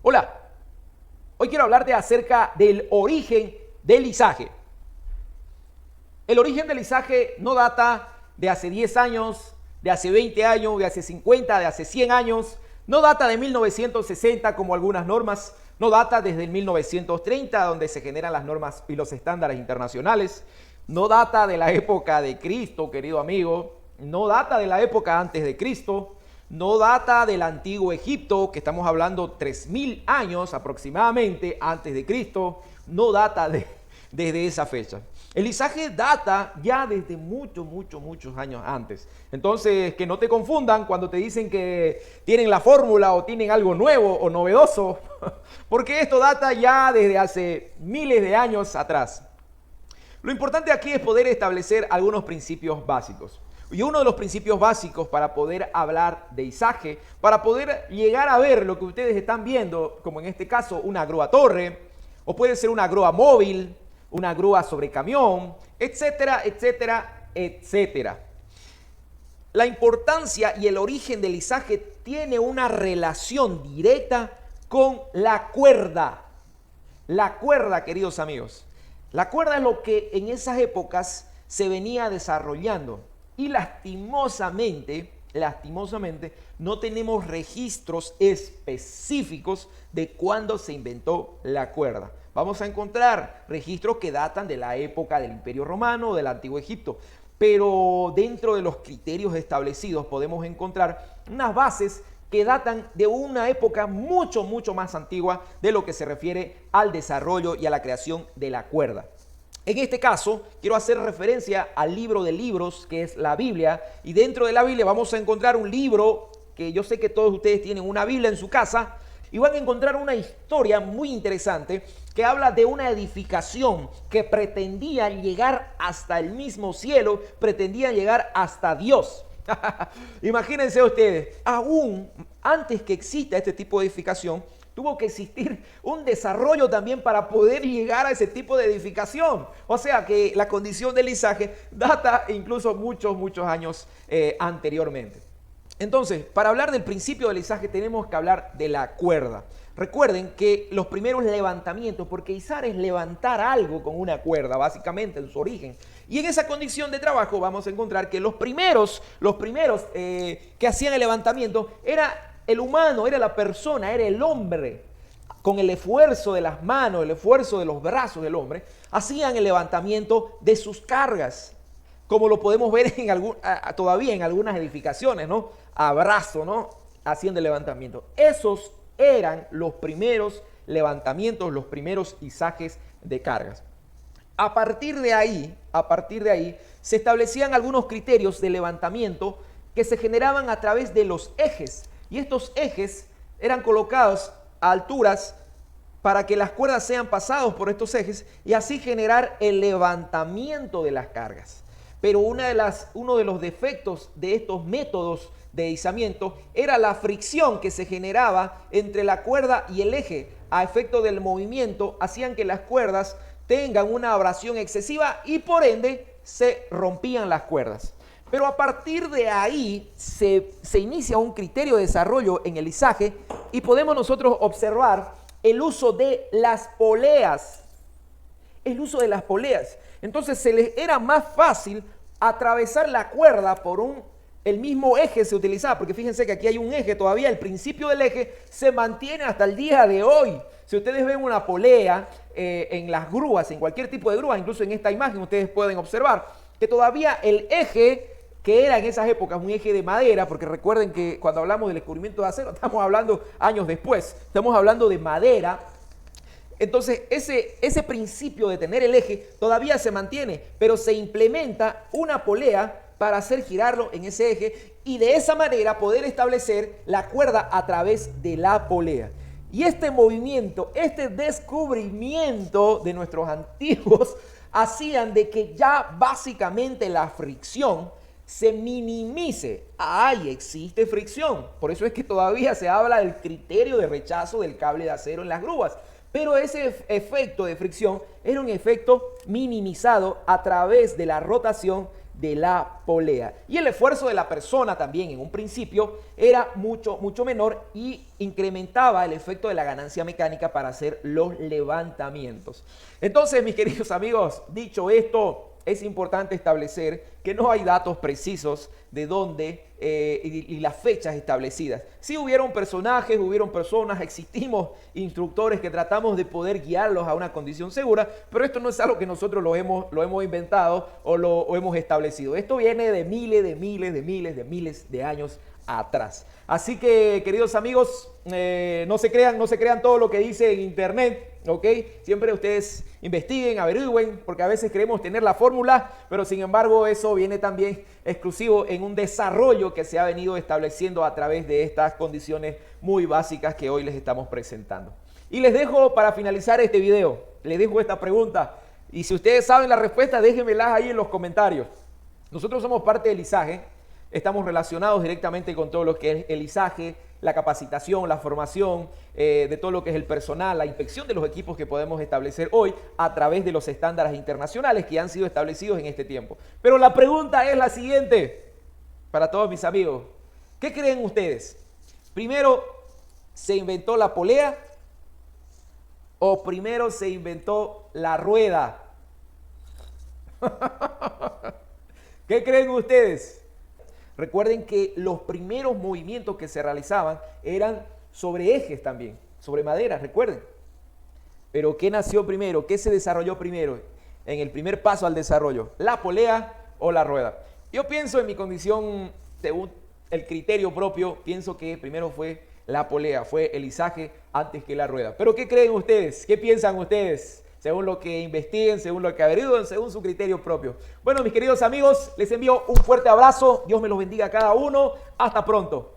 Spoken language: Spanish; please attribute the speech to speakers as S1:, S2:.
S1: Hola, hoy quiero hablarte acerca del origen del izaje. El origen del izaje no data de hace 10 años, de hace 20 años, de hace 50, de hace 100 años, no data de 1960 como algunas normas, no data desde el 1930 donde se generan las normas y los estándares internacionales, no data de la época de Cristo, querido amigo, no data de la época antes de Cristo, no data del antiguo Egipto, que estamos hablando 3000 años aproximadamente antes de Cristo, no data desde esa fecha. El izaje data ya desde muchos años antes. Entonces, que no te confundan cuando te dicen que tienen la fórmula o tienen algo nuevo o novedoso, porque esto data ya desde hace miles de años atrás. Lo importante aquí es poder establecer algunos principios básicos. Y uno de los principios básicos para poder hablar de izaje, para poder llegar a ver lo que ustedes están viendo, como en este caso una grúa torre, o puede ser una grúa móvil, una grúa sobre camión, etcétera, etcétera, etcétera. La importancia y el origen del izaje tiene una relación directa con la cuerda. La cuerda, queridos amigos. La cuerda es lo que en esas épocas se venía desarrollando. Y lastimosamente, no tenemos registros específicos de cuándo se inventó la cuerda. Vamos a encontrar registros que datan de la época del Imperio Romano o del Antiguo Egipto, pero dentro de los criterios establecidos podemos encontrar unas bases que datan de una época mucho más antigua de lo que se refiere al desarrollo y a la creación de la cuerda. En este caso, quiero hacer referencia al libro de libros, que es la Biblia, y dentro de la Biblia vamos a encontrar un libro que yo sé que todos ustedes tienen una Biblia en su casa, y van a encontrar una historia muy interesante que habla de una edificación que pretendía llegar hasta el mismo cielo, pretendía llegar hasta Dios. Imagínense ustedes, aún antes que exista este tipo de edificación, tuvo que existir un desarrollo también para poder llegar a ese tipo de edificación. O sea que la condición del izaje data incluso muchos años anteriormente. Entonces, para hablar del principio del izaje tenemos que hablar de la cuerda. Recuerden que los primeros levantamientos, porque izar es levantar algo con una cuerda, básicamente en su origen. Y en esa condición de trabajo vamos a encontrar que los primeros que hacían el levantamiento era el humano, era la persona, era el hombre. Con el esfuerzo de las manos, el esfuerzo de los brazos del hombre, hacían el levantamiento de sus cargas. Como lo podemos ver todavía en algunas edificaciones, ¿no? A brazo, ¿no? Haciendo el levantamiento. Esos eran los primeros levantamientos, los primeros izajes de cargas. A partir de ahí, se establecían algunos criterios de levantamiento que se generaban a través de los ejes. Y estos ejes eran colocados a alturas para que las cuerdas sean pasados por estos ejes y así generar el levantamiento de las cargas. Pero uno de los defectos de estos métodos de izamiento era la fricción que se generaba entre la cuerda y el eje. A efecto del movimiento, hacían que las cuerdas tengan una abrasión excesiva y por ende se rompían las cuerdas. Pero a partir de ahí se inicia un criterio de desarrollo en el izaje y podemos nosotros observar el uso de las poleas. El uso de las poleas. Entonces se les era más fácil atravesar la cuerda por el mismo eje se utilizaba, porque fíjense que aquí hay un eje todavía, el principio del eje se mantiene hasta el día de hoy. Si ustedes ven una polea en las grúas, en cualquier tipo de grúa, incluso en esta imagen ustedes pueden observar que todavía el eje que era en esas épocas un eje de madera, porque recuerden que cuando hablamos del descubrimiento de acero, estamos hablando años después, estamos hablando de madera. Entonces ese principio de tener el eje todavía se mantiene, pero se implementa una polea para hacer girarlo en ese eje y de esa manera poder establecer la cuerda a través de la polea. Y este movimiento, este descubrimiento de nuestros antiguos hacían de que ya básicamente la fricción se minimice. Ahí existe fricción. Por eso es que todavía se habla del criterio de rechazo del cable de acero en las grúas. Pero ese efecto de fricción era un efecto minimizado a través de la rotación de la polea. Y el esfuerzo de la persona también en un principio era mucho menor y incrementaba el efecto de la ganancia mecánica para hacer los levantamientos. Entonces, mis queridos amigos, dicho esto, es importante establecer que no hay datos precisos de dónde y las fechas establecidas. Sí hubieron personajes, hubieron personas, existimos instructores que tratamos de poder guiarlos a una condición segura, pero esto no es algo que nosotros lo hemos inventado o hemos establecido. Esto viene de miles de años atrás. Así que, queridos amigos, no se crean todo lo que dice en internet, ¿ok? Siempre ustedes investiguen, averigüen, porque a veces creemos tener la fórmula, pero sin embargo eso viene también exclusivo en un desarrollo que se ha venido estableciendo a través de estas condiciones muy básicas que hoy les estamos presentando. Y les dejo, para finalizar este video, les dejo esta pregunta, y si ustedes saben la respuesta, déjenmelas ahí en los comentarios. Nosotros somos parte del ISAGE. Estamos relacionados directamente con todo lo que es el ISAGE, la capacitación, la formación de todo lo que es el personal, la inspección de los equipos que podemos establecer hoy a través de los estándares internacionales que han sido establecidos en este tiempo. Pero la pregunta es la siguiente, para todos mis amigos. ¿Qué creen ustedes? ¿Primero se inventó la polea o primero se inventó la rueda? ¿Qué creen ustedes? Recuerden que los primeros movimientos que se realizaban eran sobre ejes también, sobre madera, recuerden. Pero ¿qué nació primero? ¿Qué se desarrolló primero en el primer paso al desarrollo? ¿La polea o la rueda? Yo pienso, en mi condición, según el criterio propio, pienso que primero fue la polea, fue el izaje antes que la rueda. ¿Pero qué creen ustedes? ¿Qué piensan ustedes? Según lo que investiguen, según lo que averigüen, según su criterio propio. Bueno, mis queridos amigos, les envío un fuerte abrazo. Dios me los bendiga a cada uno. Hasta pronto.